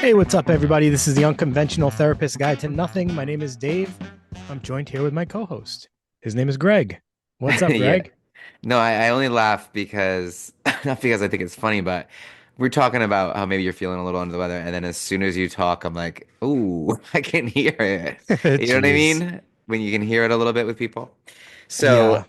Hey, what's up, everybody? This is the Unconventional Therapist Guide to Nothing. My name is Dave. I'm joined here with my co host. His name is Greg. What's up, Yeah. Greg? No, I only laugh because not because I think it's funny, but we're talking about how maybe you're feeling a little under the weather, and then as soon as you talk, I'm like, "Ooh, I can hear it." You know what I Jeez. mean? When you can hear it a little bit with people. So Yeah,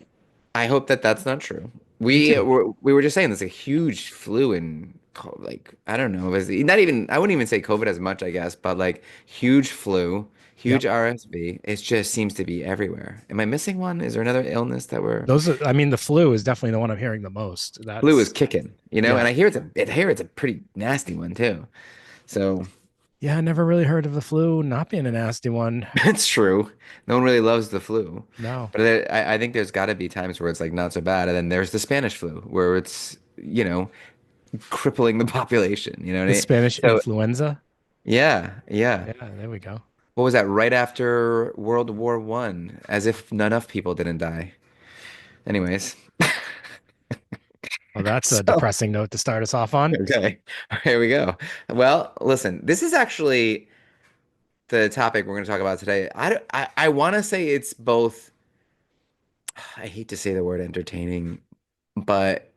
I hope that that's not true. me We too. were we were just saying there's a huge flu in like I don't know, it was not even I wouldn't even say COVID as much, I guess, but like huge flu, Yep. huge RSV. It just seems to be everywhere. Am I missing one? Is there another illness that we're I mean, the flu is definitely the one I'm hearing the most. flu is That's, kicking, and yeah. I hear it's a pretty nasty one too. So Yeah, I never really heard of the flu not being a nasty one. it's true. No one really loves the flu, No. but I think there's got to be times where it's like not so bad, and then there's the Spanish flu where it's crippling the population. You know what I The mean? Spanish So influenza. yeah, yeah. Yeah, there we go. What was that? Right after World War One, as if not enough people didn't die. Anyways, Well, that's a so depressing note to start us off on. okay, here we go. Well, listen, this is actually the topic we're going to talk about today. I want to say it's both. I hate to say the word entertaining, but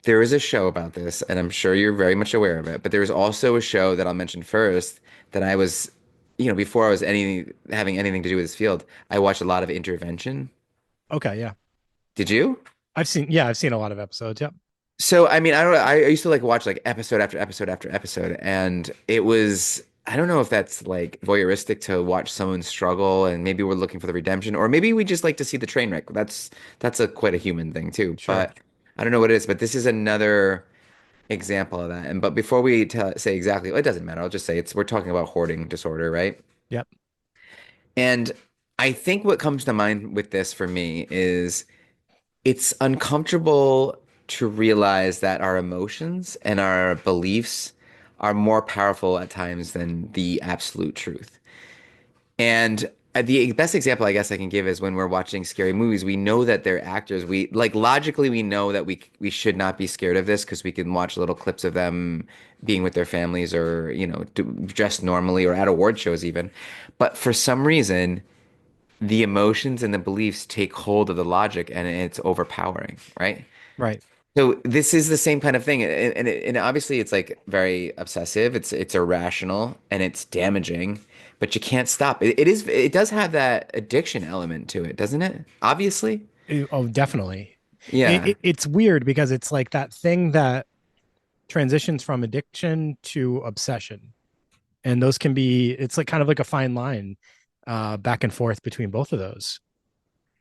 there is a show about this, and I'm sure you're very much aware of it. But there's also a show that I'll mention first that I was, before I was having anything to do with this field, I watched a lot of intervention. Okay, yeah. Did you? I've seen a lot of episodes. Yep. So, I mean, I don't know. I used to like watch like episode after episode after episode, and it was, I don't know if that's like voyeuristic to watch someone struggle, and maybe we're looking for the redemption, or maybe we just like to see the train wreck. That's a quite a human thing too. Sure. But I don't know what it is. But this is another example of that. And but before we say exactly, well, it doesn't matter. I'll just say we're talking about hoarding disorder, right? Yep. And I think what comes to mind with this for me is it's uncomfortable to realize that our emotions and our beliefs are more powerful at times than the absolute truth. And the best example I guess I can give is when we're watching scary movies, we know that they're actors. We like logically we know that we should not be scared of this because we can watch little clips of them being with their families or, dressed normally or at award shows even. But for some reason, the emotions and the beliefs take hold of the logic and it's overpowering, right? Right. So this is the same kind of thing, and obviously it's like very obsessive. It's irrational and it's damaging, but you can't stop. It does have that addiction element to it, doesn't it? Obviously, Oh, definitely. yeah. It's weird because it's like that thing that transitions from addiction to obsession. And those can be, it's like kind of like a fine line back and forth between both of those.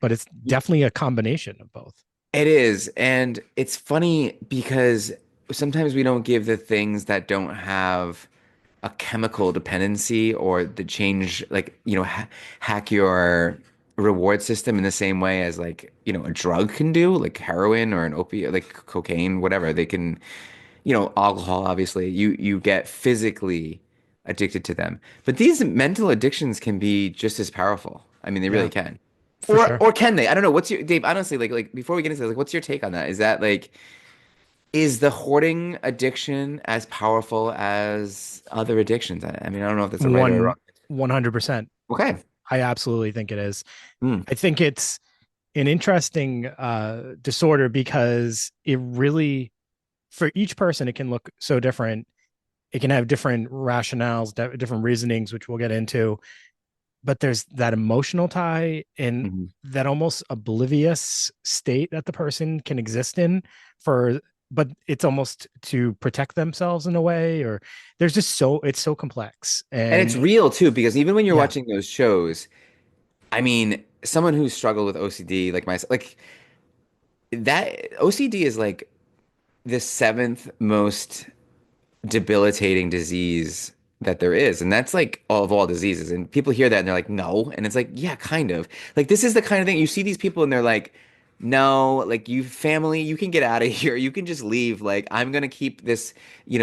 But it's definitely a combination of both. It is, and it's funny because sometimes we don't give the things that don't have a chemical dependency or the change, like, hack your reward system in the same way as like, a drug can do, like heroin or an opiate, like cocaine, whatever. They can, alcohol, obviously, you get physically addicted to them. But these mental addictions can be just as powerful. I mean, they really Yeah, can. for Or sure. or can they? I don't know. What's your Dave, honestly, like before we get into this, like what's your take on that? Is that like is the hoarding addiction as powerful as other addictions? I mean, I don't know if that's a right or a One wrong. 100%. Okay. I absolutely think it is. Hmm. I think it's an interesting disorder because it really, for each person, it can look so different. It can have different rationales, different reasonings, which we'll get into. But there's that emotional tie and Mhm. that almost oblivious state that the person can exist in for, but it's almost to protect themselves in a way, or there's just it's so complex. And it's And real too, because even when you're yeah, watching those shows, I mean, someone who's struggled with OCD, like myself, like that OCD is like the seventh most debilitating disease that there is. And that's like all of all diseases. And people hear that and they're like, no. And it's like, yeah, kind of. Like this is the kind of thing you see these people and they're like, no, like you family, you can get out of here. You can just leave. Like I'm gonna keep this,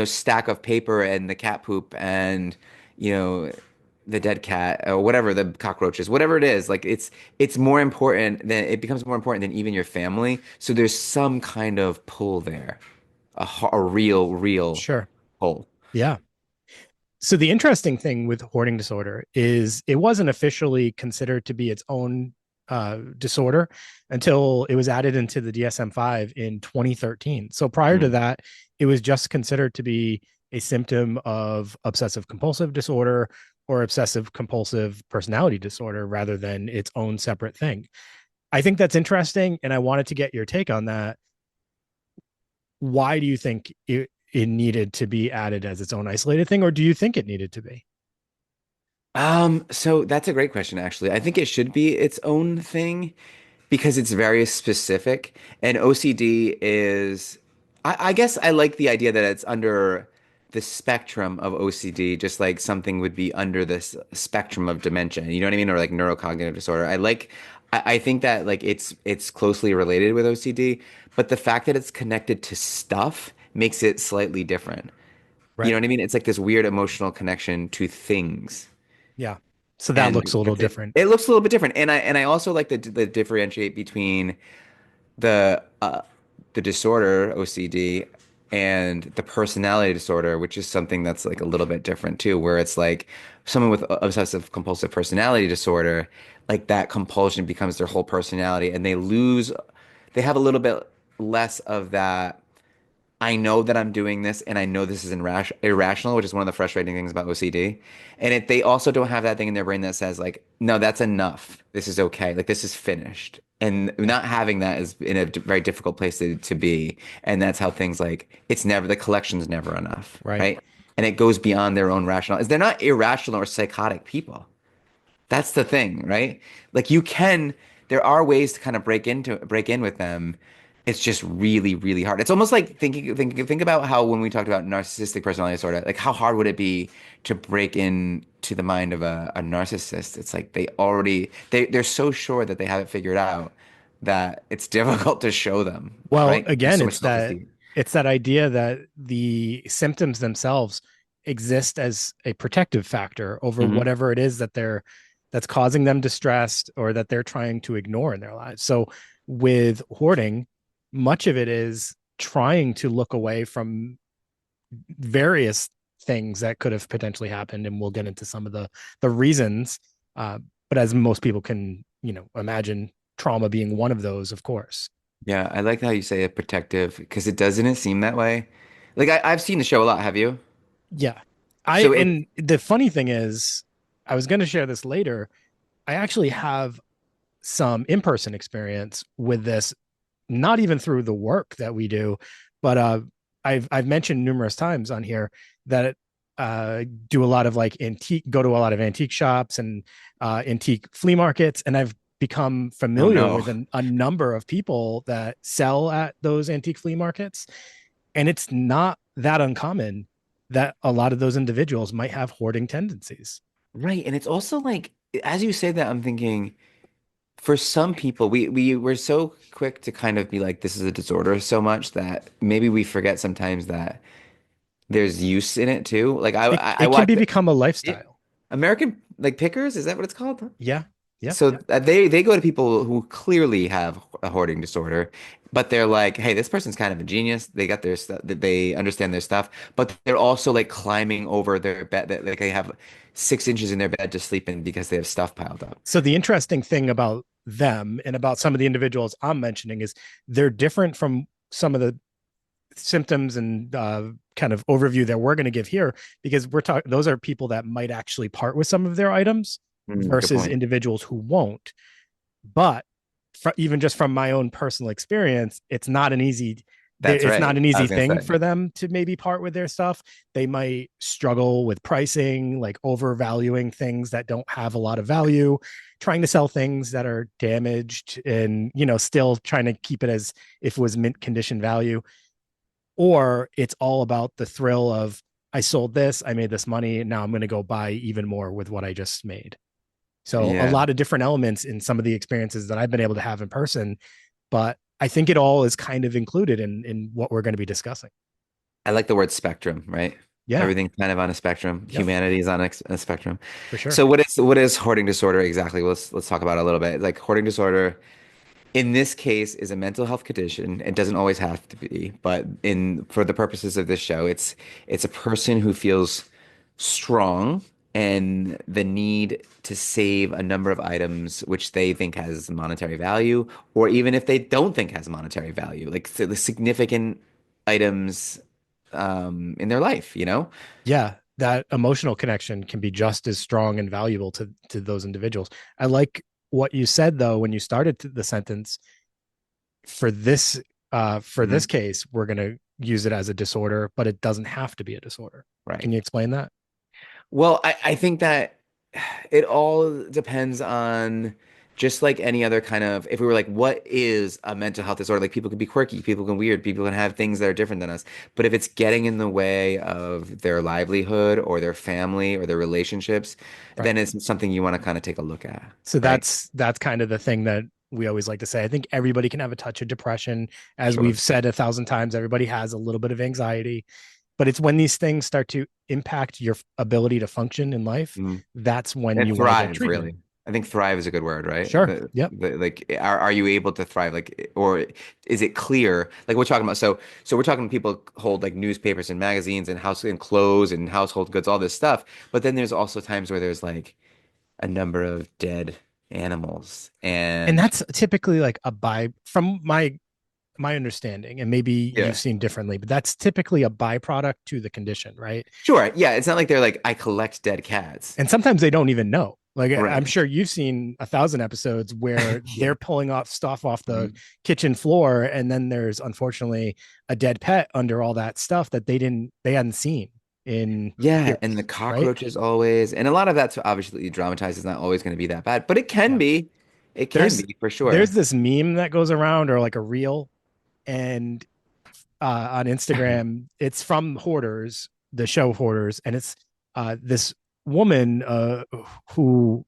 stack of paper and the cat poop and, you know, the dead cat or whatever, the cockroaches, whatever it is. Like it's more important than it becomes more important than even your family. So there's some kind of pull there, a real sure. pull. Yeah. So the interesting thing with hoarding disorder is it wasn't officially considered to be its own disorder until it was added into the DSM-5 in 2013. So prior to Mm. that, it was just considered to be a symptom of obsessive compulsive disorder or obsessive compulsive personality disorder rather than its own separate thing. I think that's interesting, and I wanted to get your take on that. Why do you think it needed to be added as its own isolated thing, or do you think it needed to be? So that's a great question, actually. I think it should be its own thing because it's very specific. And OCD is, I guess I like the idea that it's under the spectrum of OCD, just like something would be under this spectrum of dementia. You know what I mean? Or like neurocognitive disorder. I think that like it's closely related with OCD, but the fact that it's connected to stuff makes it slightly different. You know Right. what I mean? It's like this weird emotional connection to things. Yeah. So that looks And a little that's it. different. It looks a little bit different. And I also like to differentiate between the uh, the disorder OCD and the personality disorder, which is something that's like a little bit different too, where it's like someone with obsessive compulsive personality disorder, like that compulsion becomes their whole personality, and they have a little bit less of that. I know that I'm doing this and I know this is irrational, which is one of the frustrating things about OCD. And they also don't have that thing in their brain that says like, no, that's enough. This is okay. Like this is finished. And Yeah. not having that is in a very difficult place to be. And that's how things like the collection's never enough, Right. right? And it goes beyond their own rational. Is they're not irrational or psychotic people. That's the thing, right? Like there are ways to kind of break in with them. It's just really, really hard. It's almost like think about how when we talked about narcissistic personality disorder, like how hard would it be to break in to the mind of a narcissist? It's like they're so sure that they have it figured out that it's difficult to show them, Well, right? There's again, so much self-esteem. it's that idea that the symptoms themselves exist as a protective factor over Hmm. whatever it is that's causing them distress or that they're trying to ignore in their lives. So with hoarding, much of it is trying to look away from various things that could have potentially happened, and we'll get into some of the reasons. Uh, but as most people can, imagine, trauma being one of those, of course. Yeah, I like how you say it protective because it seem that way. Like I've seen the show a lot. Have you? Yeah, I So and the funny thing is, I was going to share this later. I actually have some in-person experience with this, not even through the work that we do, but I've mentioned numerous times on here that do a lot of like go to a lot of antique shops and antique flea markets, and I've become oh familiar no. with a number of people that sell at those antique flea markets, and it's not that uncommon that a lot of those individuals might have hoarding tendencies. Right. And it's also like, as you say that, I'm thinking for some people, we're so quick to kind of be like, this is a disorder so much that maybe we forget sometimes that there's use in it too. Like it, I it can be watched become a yeah, lifestyle. American like pickers, is that what it's called? Yeah. Yep. So they go to people who clearly have a hoarding disorder, but they're like, hey, this person's kind of a genius. They got their stuff, they understand their stuff, but they're also like climbing over their bed. That like they have 6 inches in their bed to sleep in because they have stuff piled up. So the interesting thing about them and about some of the individuals I'm mentioning is they're different from some of the symptoms and kind of overview that we're going to give here, because we're talking, those are people that might actually part with some of their items Good versus point. individuals who won't. But even just from my own personal experience, That's it's not right. an I easy was gonna thing say. for them to maybe part with their stuff. They might struggle with pricing, like overvaluing things that don't have a lot of value, trying to sell things that are damaged, and still trying to keep it as if it was mint condition value. Or it's all about the thrill of, I sold this, I made this money, now I'm going to go buy even more with what I just made. So a Yeah. lot of different elements in some of the experiences that I've been able to have in person, but I think it all is kind of included in what we're going to be discussing. I like the word spectrum, right? Yeah. Everything's kind of on a spectrum. Yep. Humanity is on a spectrum. For sure. So what is hoarding disorder exactly? Let's talk about it a little bit. Like hoarding disorder in this case is a mental health condition. It doesn't always have to be, but in for the purposes of this show, it's a person who feels strong and the need to save a number of items which they think has monetary value, or even if they don't think has monetary value, like the significant items in their life, you know? Yeah, that emotional connection can be just as strong and valuable to those individuals. I like what you said though when you started the sentence. For this Mhm. case, we're going to use it as a disorder, but it doesn't have to be a disorder. Can Right. you explain that? Well, I think that it all depends on just like any other kind of, if we were like, what is a mental health disorder? Like people can be quirky, people can be weird, people can have things that are different than us. But if it's getting in the way of their livelihood or their family or their relationships, Right. then it's something you want to kind of take a look at, So right? that's kind of the thing that we always like to say. I think everybody can have a touch of depression. As Sure. we've said 1,000 times, everybody has a little bit of anxiety, but it's when these things start to impact your ability to function in life, Mhm. that's when And you want to get thrive, treatment. really. I think thrive is a good word, right? Sure. Yep. Like, are you able to thrive? Like, or is it clear? Like we're talking about, so we're talking people hold like newspapers and magazines and house and clothes and household goods, all this stuff. But then there's also times where there's like a number of dead animals, And and that's typically like a by from my understanding, and maybe you've yeah, seen differently, but that's typically a byproduct to the condition, right? sure, yeah. It's not like they're like I collect dead cats, And sometimes they don't even know. Like I'm right? sure you've seen 1,000 episodes where Yeah. they're pulling off stuff off the Mhm. kitchen floor, and then there's unfortunately a dead pet under all that stuff that they hadn't seen in Yeah, and the years, right? cockroaches always, and a lot of that's obviously dramatized is not always going to be that bad, but it can Yeah. be. It can There's be for there's sure. this meme that goes around or like a reel, and on Instagram. It's from Hoarders, the show Hoarders, and it's this woman who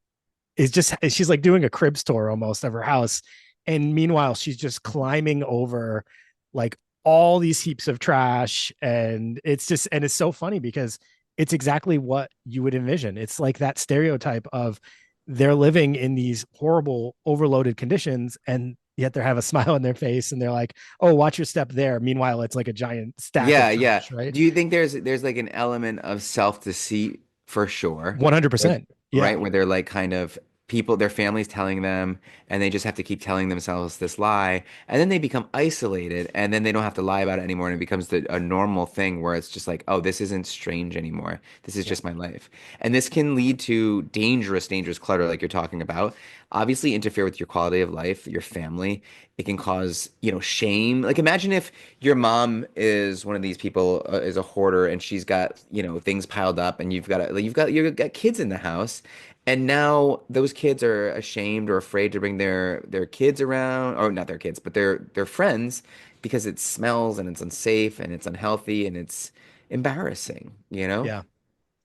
is just she's like doing a crib tour almost of her house, and meanwhile she's just climbing over like all these heaps of trash, and it's so funny because it's exactly what you would envision. It's like that stereotype of they're living in these horrible overloaded conditions and yet they have a smile on their face and they're like, oh, watch your step there. Meanwhile, it's like a giant stack of Yeah, yeah. trash, right? Do you think there's like an element of self-deceit for sure? Like, 100%. right, Yeah. where they're like kind of people, their families telling them, and they just have to keep telling themselves this lie, and then they become isolated, and then they don't have to lie about it anymore, and it becomes a normal thing where it's just like, oh, this isn't strange anymore. This is Yeah. just my life. And this can lead to dangerous, dangerous clutter like you're talking about. Obviously interfere with your quality of life, your family. It can cause, shame. Like imagine if your mom is one of these people, is a hoarder, and she's got things piled up, and you've got kids in the house, and now those kids are ashamed or afraid to bring their kids around, or not their kids, but their friends, because it smells and it's unsafe and it's unhealthy and it's embarrassing, you know? Yeah.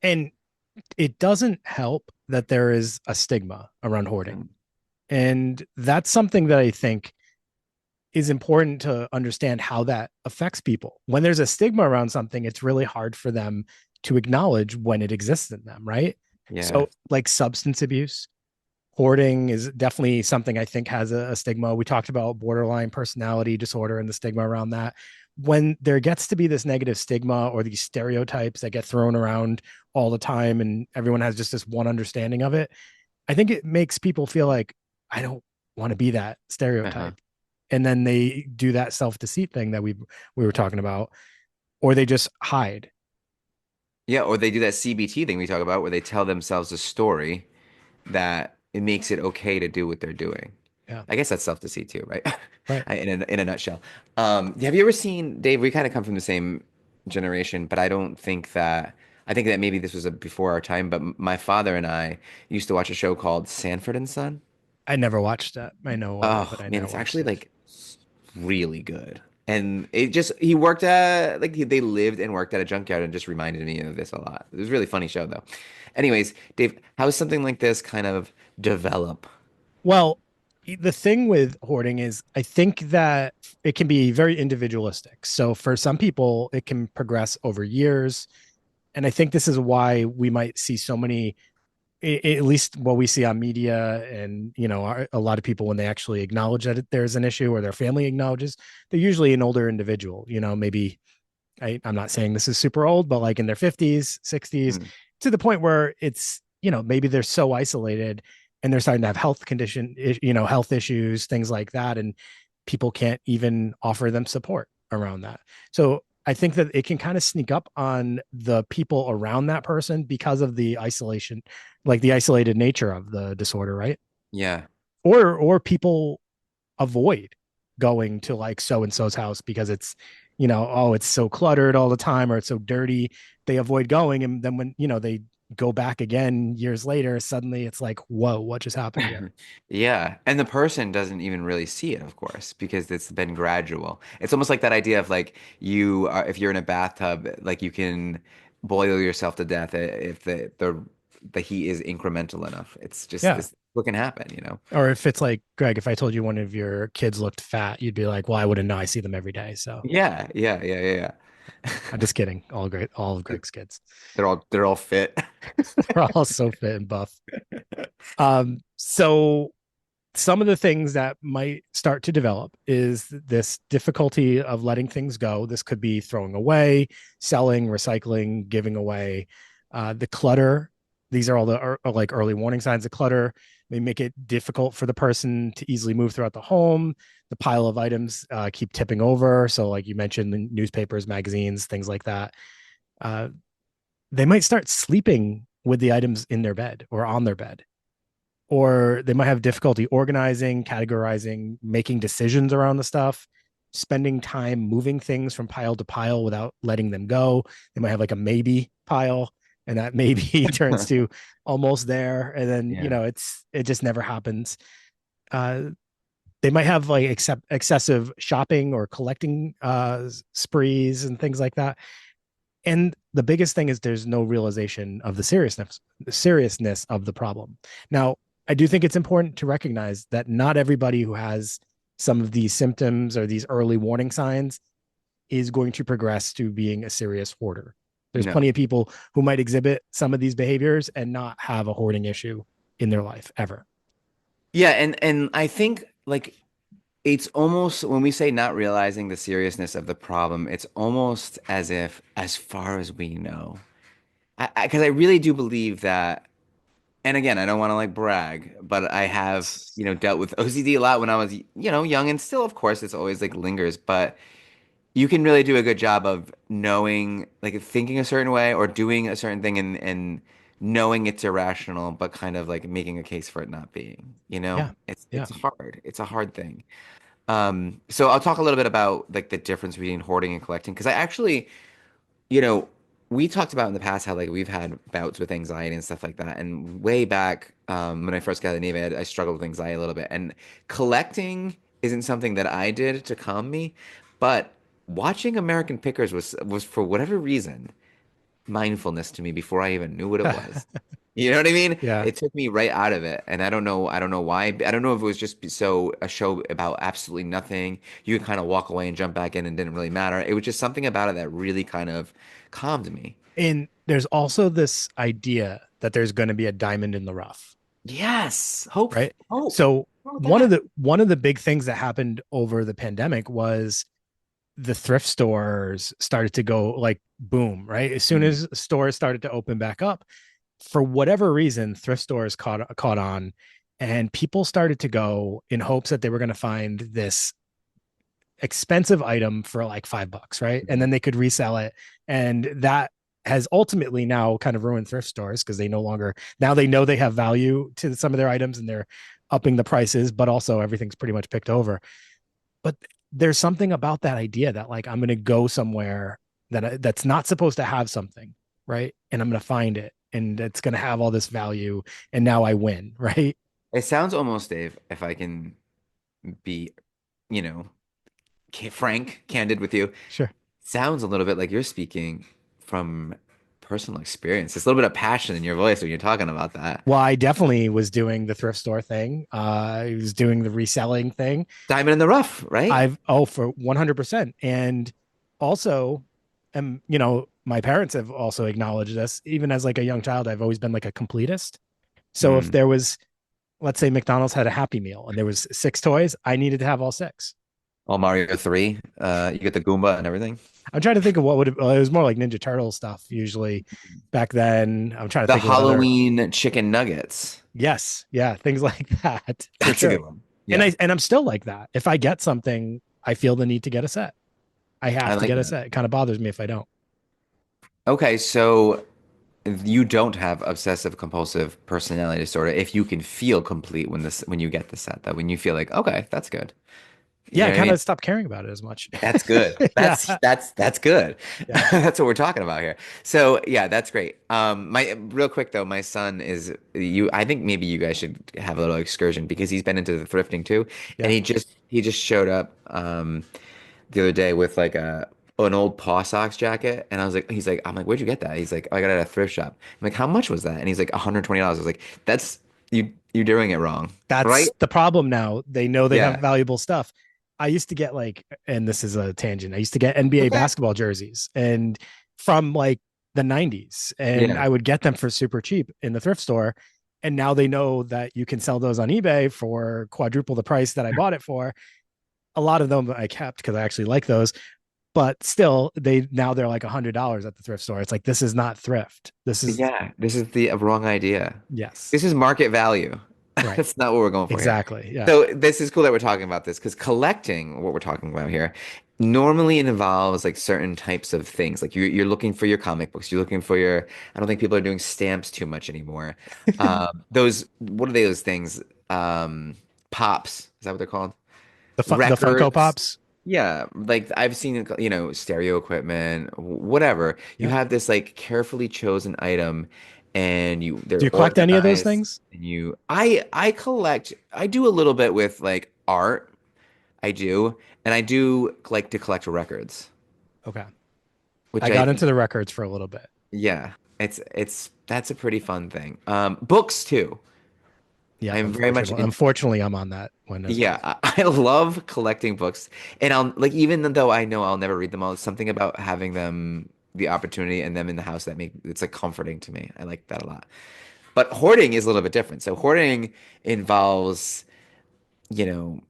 And it doesn't help that there is a stigma around hoarding. Mm. And that's something that I think is important to understand how that affects people. When there's a stigma around something, it's really hard for them to acknowledge when it exists in them, right? Yeah. So, like substance abuse, hoarding is definitely something I think has a stigma. We talked about borderline personality disorder and the stigma around that. When there gets to be this negative stigma or these stereotypes that get thrown around all the time, and everyone has just this one understanding of it, I think it makes people feel like, I don't want to be that Uh-huh. stereotype. And then they do that self deceit thing that we were talking about, or they just hide. Yeah, or they do that CBT thing we talk about where they tell themselves a story that it makes it okay to do what they're doing. Yeah. I guess that's self-deceit too, right? Right. In a nutshell. Have you ever seen, Dave, we kind of come from the same generation, but I think that maybe this was before our time, but my father and I used to watch a show called Sanford and Son. I never watched that. I know of it, but Oh, I man, never it's watched actually it. like really good. And he worked at like they lived and worked at a junkyard and just reminded me of this a lot. It was a really funny show though. Anyways, Dave, how does something like this kind of develop? Well, the thing with hoarding is I think that it can be very individualistic. So for some people, it can progress over years. And I think this is why we might see so many, at least what we see on media, and a lot of people, when they actually acknowledge that there's an issue or their family acknowledges, they're usually an older individual, maybe I'm not saying this is super old, but like in their 50s, 60s, Mm. to the point where it's, maybe they're so isolated and they're starting to have health issues, things like that. And people can't even offer them support around that. So I think that it can kind of sneak up on the people around that person because of the isolation, like the isolated nature of the disorder, right? Yeah. Or people avoid going to like so and so's house because it's, oh, it's so cluttered all the time or it's so dirty. They avoid going. And then when, they go back again years later, suddenly it's like, whoa, what just happened here? Yeah. And the person doesn't even really see it, of course, because it's been gradual. It's almost like that idea of like if you're in a bathtub, like you can boil yourself to death if the heat is incremental enough. It's just Yeah. this what can happen, you know? Or if it's like, Greg, if I told you one of your kids looked fat, you'd be like, well, I wouldn't know. I see them every day. So Yeah, yeah, yeah, yeah, I'm yeah. just kidding. All of Greg's kids. They're all fit. They're all so fit and buff. So some of the things that might start to develop is this difficulty of letting things go. This could be throwing away, selling, recycling, giving away. The clutter. These are all the like early warning signs of clutter. They make it difficult for the person to easily move throughout the home. The pile of items keep tipping over. So, like you mentioned, the newspapers, magazines, things like that. Uh, they might start sleeping with the items in their bed or on their bed, or they might have difficulty organizing, categorizing, making decisions around the stuff, spending time moving things from pile to pile without letting them go. They might have like a maybe pile, and that maybe turns to almost there, and then Yeah. it just never happens. Uh, they might have like excessive shopping or collecting sprees and things like that. And the biggest thing is there's no realization of the seriousness of the problem. Now, I do think it's important to recognize that not everybody who has some of these symptoms or these early warning signs is going to progress to being a serious hoarder. There's No. plenty of people who might exhibit some of these behaviors and not have a hoarding issue in their life ever. Yeah, and I think like it's almost when we say not realizing the seriousness of the problem, it's almost as if, as far as we know, because I really do believe that. And again, I don't want to like brag, but I have, dealt with OCD a lot when I was, young, and still, of course, it's always like lingers, but you can really do a good job of knowing, like thinking a certain way or doing a certain thing and knowing it's irrational, but kind of like making a case for it not being, Yeah. It's Yeah. it's hard. It's a hard thing. So I'll talk a little bit about like the difference between hoarding and collecting because I actually, you know, we talked about in the past how like we've had bouts with anxiety and stuff like that. And way back when I first got out of the Navy, I struggled with anxiety a little bit. And collecting isn't something that I did to calm me, but watching American Pickers was for whatever reason mindfulness to me before I even knew what it was. You know what I mean? Yeah. It took me right out of it. And I don't know why. I don't know if it was just so a show about absolutely nothing. You could kind of walk away and jump back in and didn't really matter. It was just something about it that really kind of calmed me. And there's also this idea that there's going to be a diamond in the rough, Yes. Hope. right? Hope. So What's wrong with one of that? the big things that happened over the pandemic was the thrift stores started to go like boom, right? As soon Mm. as stores started to open back up, for whatever reason, thrift stores caught on, and people started to go in hopes that they were going to find this expensive item for like $5, right? And then Mhm. they could resell it. And that has ultimately now kind of ruined thrift stores because they no longer, now they know they have value to some of their items and they're upping the prices, but also everything's pretty much picked over. But there's something about that idea that like I'm going to go somewhere that's not supposed to have something, right? And I'm going to find it and it's going to have all this value and now I win, right? It sounds almost, Dave, if I can be, you know, frank, candid with you, Sure. sounds a little bit like you're speaking from personal experience. There's a little bit of passion in your voice when you're talking about that. Well, I definitely was doing the thrift store thing. I was doing the reselling thing. Diamond in the rough, right? For 100%. And also, my parents have also acknowledged this. Even as like a young child, I've always been like a completist. So if Mm. there was, let's say McDonald's had a Happy Meal and there was six toys, I needed to have all six. All Mario 3. You get the Goomba and everything. I'm trying to think of what would it was more like Ninja Turtle stuff usually back then. I'm trying to The think of what other. Halloween chicken nuggets. Yes, yeah, things like that for That's a sure. good one. And Yeah, I'm still like that. If I get something, I feel the need to get a set. I I have to like get a that. set. It kind of bothers me if I don't. Okay, so you don't have obsessive compulsive personality disorder if you can feel complete when you get the set, that when you feel like, okay, that's good. You Yeah, know I what I kind mean? of stopped caring about it as much. That's good. Yeah, That's good. yeah, That's what we're talking about here. So yeah, that's great. My real quick though, my son is you. I think maybe you guys should have a little excursion because he's been into the thrifting too, and yeah. he just showed up the other day with like a an old Paw Sox jacket, and I was like, I'm like, where'd you get that? He's like, oh, I got it at a thrift shop. I'm like, how much was that? And he's like, $120. I was like, that's you're doing it wrong, right? That's the problem now. They know they have Yeah. valuable stuff. I used to get like, and this is a tangent. I used to get NBA Okay. basketball jerseys and from like the 90s, and Yeah. I would get them for super cheap in the thrift store. And now they know that you can sell those on eBay for quadruple the price that I bought it for. A lot of them I kept because I actually like those, but still, they're like $100 at the thrift store. It's like this is not thrift. This is Yeah, this is the wrong idea. yes, This is market value. right, That's not what we're going for here. exactly, yeah, So this is cool that we're talking about this because collecting, what we're talking about here, normally involves like certain types of things. Like you're looking for your comic books. You're looking for your. I don't think people are doing stamps too much anymore. Those what are they? Those things? Pops. Is that what they're called? the Funko Records. Pops. Yeah, like I've seen, stereo equipment, whatever. You Yeah. have this like carefully chosen item and Do they're you collect any of those organized things? and I collect, I do a little bit with like art, I do, and I do like to collect records, Okay. which I I got think, into the records for a little bit. yeah, that's a pretty fun thing. Books too. Yeah, I'm very much into unfortunately, I'm on that one as Yeah, well. I love collecting books, and I'll like even though I know I'll never read them all, something about having them the opportunity and them in the house that make it's like comforting to me. I like that a lot. But hoarding is a little bit different. So hoarding involves, you know,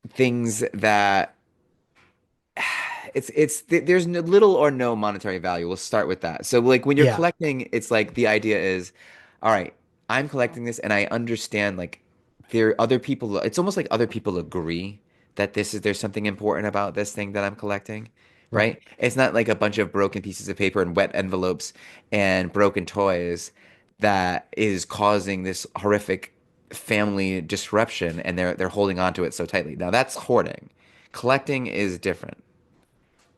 things that there's little or no monetary value. We'll start with that. So like when you're Yeah, collecting, it's like the idea is, all right, I'm collecting this and I understand like there are other people, it's almost like other people agree that there's something important about this thing that I'm collecting, right. right? It's not like a bunch of broken pieces of paper and wet envelopes and broken toys that is causing this horrific family disruption and they're holding on to it so tightly. Now that's hoarding. Collecting is different.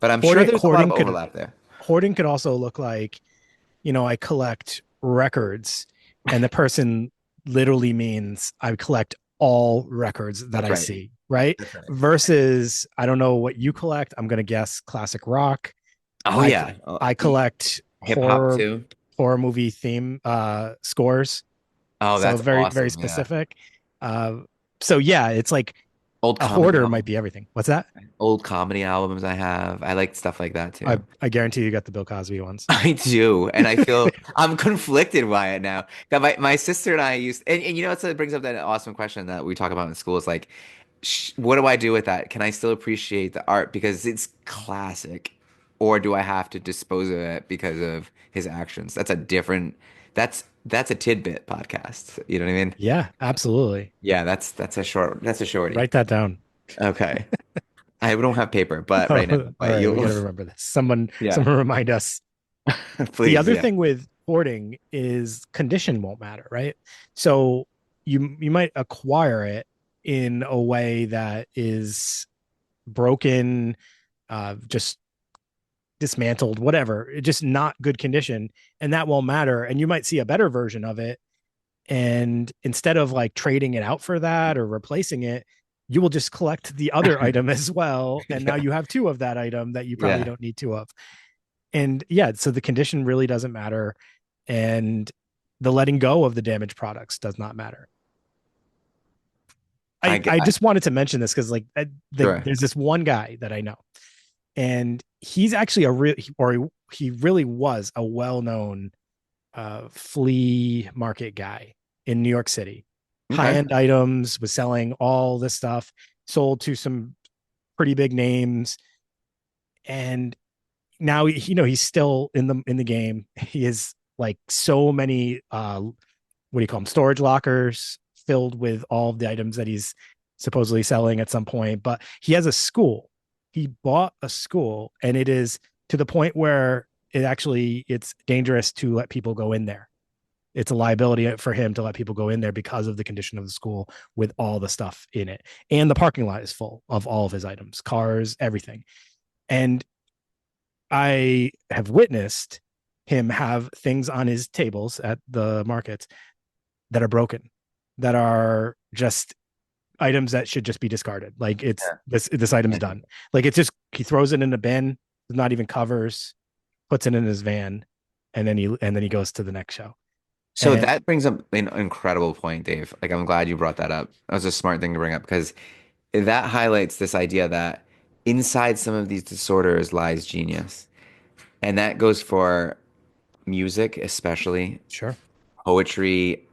But I'm sure Hoarding, there's a lot of hoarding could overlap there. hoarding could also look like, I collect records, and the person literally means I collect all records that That's I right. see, right? That's right. Versus, I don't know what you collect. I'm gonna guess classic rock. Oh I yeah. I collect Hip hop too. horror movie theme scores, Oh, so that's very very awesome. Yeah. specific. Uh, so yeah, it's like Old a comedy hoarder might album. be everything. What's that? Old comedy albums I have. I like stuff like that I too. I guarantee you got the Bill Cosby ones. I do, and I feel I'm conflicted by it now. That my sister and I used, and it brings up that awesome question that we talk about in school. Is like, what do I do with that? Can I still appreciate the art because it's classic, or do I have to dispose of it because of his actions? That's a tidbit podcast. You know what I mean? Yeah, absolutely. Yeah, that's a shorty. Write that down. Okay, I don't have paper, but Oh, right now, all but right, we you, got to remember this. Someone, yeah, someone remind us. The please, other yeah. thing with hoarding is condition won't matter, right? So you might acquire it in a way that is broken, just dismantled, whatever, just not good condition, and that won't matter. And you might see a better version of it, and instead of like trading it out for that or replacing it, you will just collect the other item as well, and now Yeah, you have two of that item that you probably yeah. don't need two of. And yeah, so the condition really doesn't matter, and the letting go of the damaged products does not matter. I I get, I just wanted to mention this because sure. there's this one guy that I know, and he's actually a real or he really was a well-known flea market guy in New York City. High Okay. end items, was selling all this stuff, sold to some pretty big names, and now he's still in the game. He is like so many what do you call them, storage lockers filled with all of the items that he's supposedly selling at some point. But he has a school. He bought a school, and it is to the point where it's dangerous to let people go in there. It's a liability for him to let people go in there because of the condition of the school with all the stuff in it. And the parking lot is full of all of his items, cars, everything. And I have witnessed him have things on his tables at the markets that are broken, that are just items that should just be discarded. Like it's Yeah. this item's done. Like it's just he throws it in a bin, not even covers, puts it in his van, and then he goes to the next show. So And that brings up an incredible point, Dave. Like, I'm glad you brought that up. That was a smart thing to bring up because that highlights this idea that inside some of these disorders lies genius. And that goes for music, especially sure, poetry,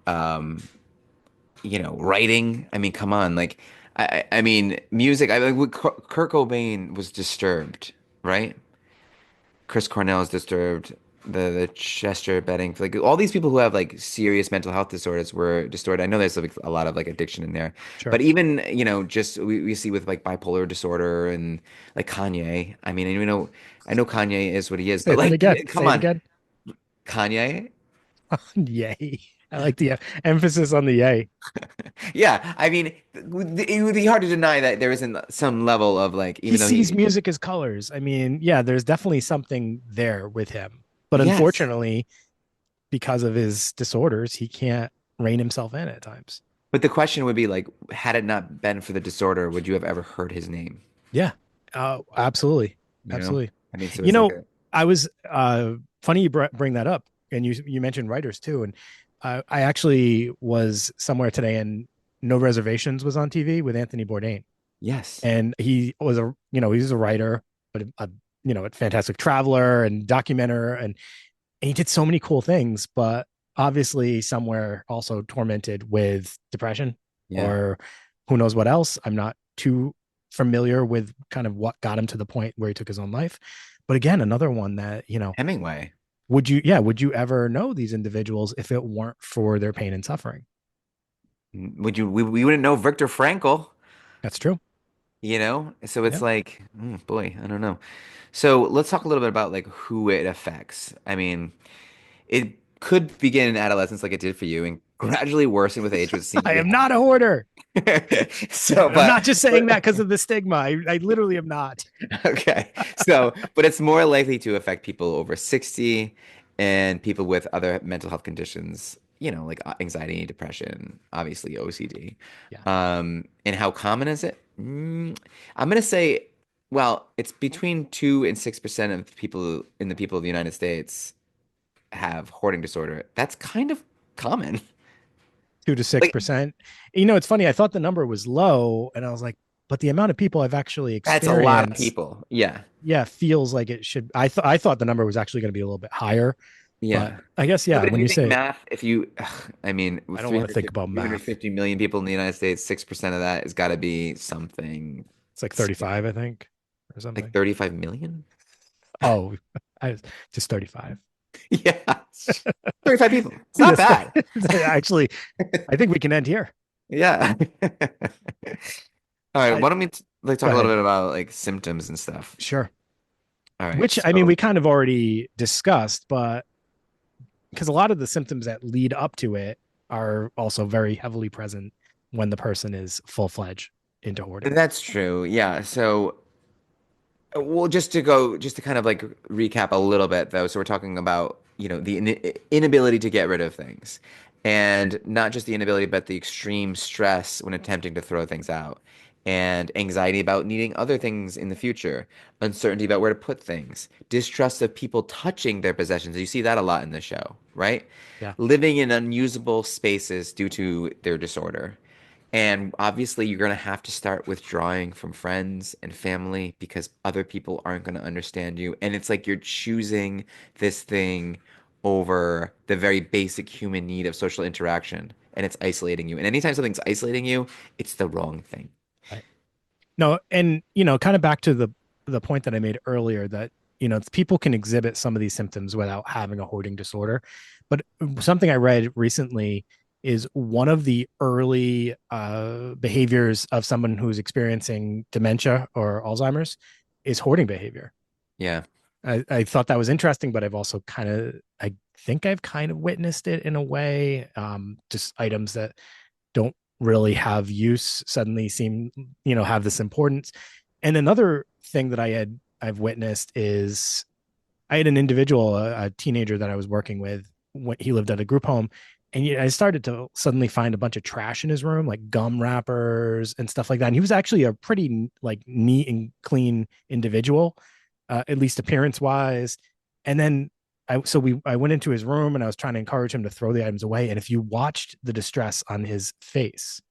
writing. I mean, come on. Like, I mean, music. I like Kurt Cobain was disturbed, right? Chris Cornell is disturbed. The Chester Betting, like all these people who have like serious mental health disorders were distorted. I know there's like a lot of like addiction in there, sure. but even just we see with like bipolar disorder and like Kanye. I mean, and, I know Kanye is what he is, Say but that like, again. come Say it on, again. Kanye. Yay. I like the emphasis on the yay. Yeah, I mean, it would be hard to deny that there isn't some level of like, He even though sees he, music as colors. I mean, yeah, there's definitely something there with him. But yes, unfortunately, because of his disorders, he can't rein himself in at times. but the question would be like, had it not been for the disorder, would you have ever heard his name? Yeah. Absolutely. You know, Absolutely. I mean, so You it's like know, a I was funny you bring that up, and you mentioned writers too, and I actually was somewhere today, and No Reservations was on TV with Anthony Bourdain, yes. and he was he's a writer, but a fantastic traveler and documenter, and he did so many cool things, but obviously somewhere also tormented with depression Yeah. or who knows what else. I'm not too familiar with kind of what got him to the point where he took his own life. But again, another one that, Hemingway. would you ever know these individuals if it weren't for their pain and suffering? We wouldn't know Viktor Frankl, That's true. So it's Yeah. like, boy, I don't know. So let's talk a little bit about like who it affects. I mean, it could begin in adolescence like it did for you and gradually worsen with age, which seems to I be am not a hoarder. happening. So, And I'm not just saying that but because of the stigma. I literally am not. okay. So, but it's more likely to affect people over 60 and people with other mental health conditions, like anxiety, depression, obviously OCD. Yeah. And how common is it? I'm gonna say, well, it's between 2 and 6% of the people of the United States have hoarding disorder. That's kind of common. 2 to 6 Like, percent. It's funny. I thought the number was low, and I was like, but the amount of people I've actually that's a lot of experienced, people. Yeah. yeah, feels like it should. I thought the number was actually going to be a little bit higher, but Yeah. I guess Yeah, yeah. but if When you you think say it, math, I mean, with I don't want to think about three hundred math. fifty million people in the United States, 6% of that has got to be something It's like scary. 35, I think, or Like something. 35 million? Oh, I just 35. Yeah. 35 people. It's not Yes, bad. actually, I think we can end here. Yeah. All right, I why don't we like Go talk a little ahead. bit about like symptoms and stuff? Sure. All right. Which I mean, So we kind of already discussed, but because a lot of the symptoms that lead up to it are also very heavily present when the person is full fledged into hoarding. that's true. Yeah. So well, just to kind of like recap a little bit though. So we're talking about, the inability to get rid of things. And not just the inability, but the extreme stress when attempting to throw things out. And anxiety about needing other things in the future, uncertainty about where to put things, distrust of people touching their possessions. You see that a lot in the show, right? Yeah. Living in unusable spaces due to their disorder. And obviously, you're going to have to start withdrawing from friends and family because other people aren't going to understand you. And it's like you're choosing this thing over the very basic human need of social interaction, and it's isolating you. And anytime something's isolating you, it's the wrong thing. Right. No, and kind of back to the point that I made earlier that people can exhibit some of these symptoms without having a hoarding disorder. But something I read recently is one of the early behaviors of someone who's experiencing dementia or Alzheimer's is hoarding behavior. Yeah. I thought that was interesting, but I've also I think I've kind of witnessed it in a way. Just items that don't really have use suddenly seem, have this importance. And another thing that I've witnessed is I had an individual, a teenager that I was working with when he lived at a group home. And I started to suddenly find a bunch of trash in his room, like gum wrappers and stuff like that. And he was actually a pretty like neat and clean individual, at least appearance wise. And then I went into his room and I was trying to encourage him to throw the items away. And if you watched the distress on his face,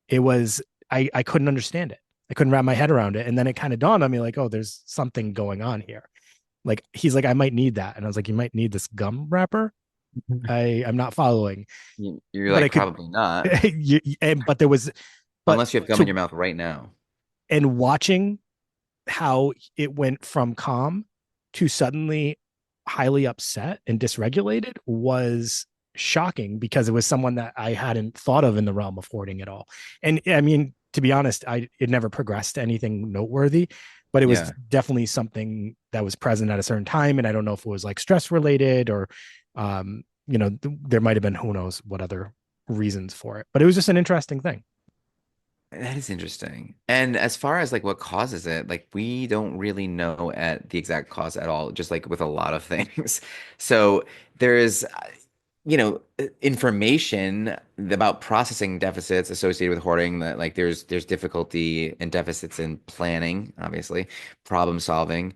it was I couldn't understand it. I couldn't wrap my head around it. And then it kind of dawned on me like, oh, there's something going on here. Like he's like, I might need that. And I was like, you might need this gum wrapper. I'm not following. You're But I like, could probably not, but there was but unless you have gum in to your mouth right now. and watching how it went from calm to suddenly highly upset and dysregulated was shocking because it was someone that I hadn't thought of in the realm of hoarding at all. And I mean, to be honest, it never progressed to anything noteworthy, but it was Yeah. definitely something that was present at a certain time. And I don't know if it was like stress related or, there might have been who knows what other reasons for it, but it was just an interesting thing. That is interesting. And as far as like what causes it, like we don't really know at the exact cause at all, just like with a lot of things. So there is, information about processing deficits associated with hoarding that like there's difficulty and deficits in planning, obviously, problem solving,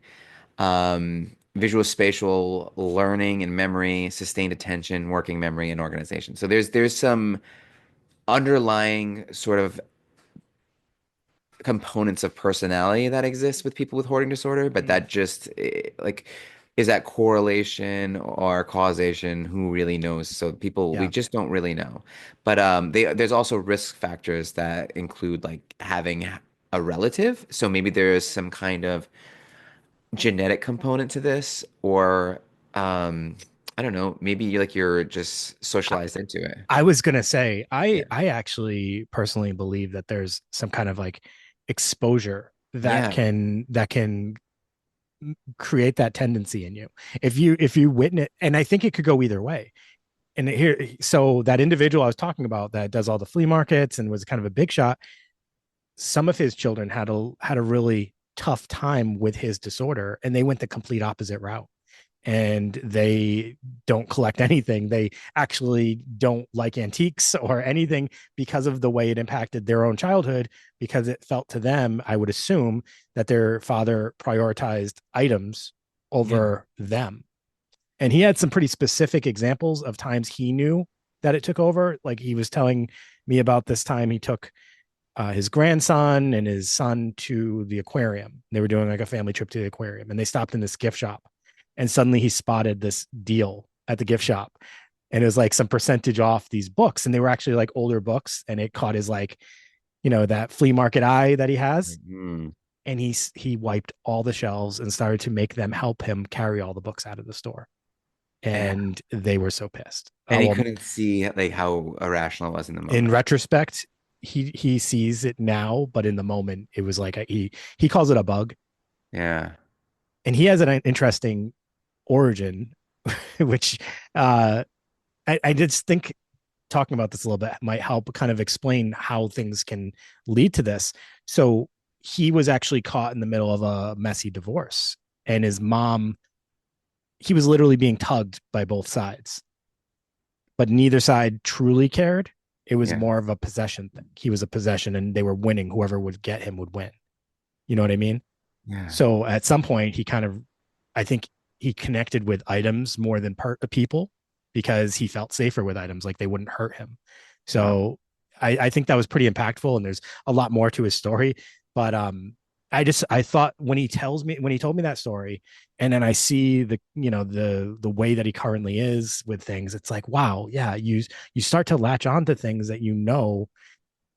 visual spatial learning and memory, sustained attention, working memory, and organization. So there's some underlying sort of components of personality that exist with people with hoarding disorder, but Mm. that just like is that correlation or causation? Who really knows? So people, we Yeah. just don't really know. But there's also risk factors that include like having a relative. So maybe there's some kind of genetic component to this, or I don't know, maybe you're just socialized into it. I was gonna say, Yeah. I actually personally believe that there's some kind of like exposure Yeah. that can create that tendency in you. If you witness, and I think it could go either way. And here, so that individual I was talking about that does all the flea markets and was kind of a big shot, some of his children had a really tough time with his disorder, and they went the complete opposite route and they don't collect anything. They actually don't like antiques or anything because of the way it impacted their own childhood, because it felt to them, I would assume, that their father prioritized items Yeah. over them. And he had some pretty specific examples of times he knew that it took over. Like he was telling me about this time he took his grandson and his son to the aquarium. They were doing like a family trip to the aquarium and they stopped in this gift shop. And suddenly he spotted this deal at the gift shop. And it was like some percentage off these books. And they were actually like older books. And it caught his like, that flea market eye that he has. Like, mm, And he wiped all the shelves and started to make them help him carry all the books out of the store. yeah. And they were so pissed. And he Well, couldn't see like how irrational it was in the in moment. retrospect, he sees it now, but in the moment, it was like he calls it a bug, Yeah. and he has an interesting origin, which uh, I did think talking about this a little bit might help kind of explain how things can lead to this. So he was actually caught in the middle of a messy divorce, and his mom, he was literally being tugged by both sides, but neither side truly cared. It was Yeah. more of a possession thing. He was a possession and they were winning. Whoever would get him would win. You know what I mean? Yeah. So at some point, he kind of, I think he connected with items more than people because he felt safer with items, like they wouldn't hurt him. Wow. So I think that was pretty impactful. And there's a lot more to his story. But I thought when he told me that story, and then I see the way that he currently is with things, it's like, wow, yeah, you start to latch on to things that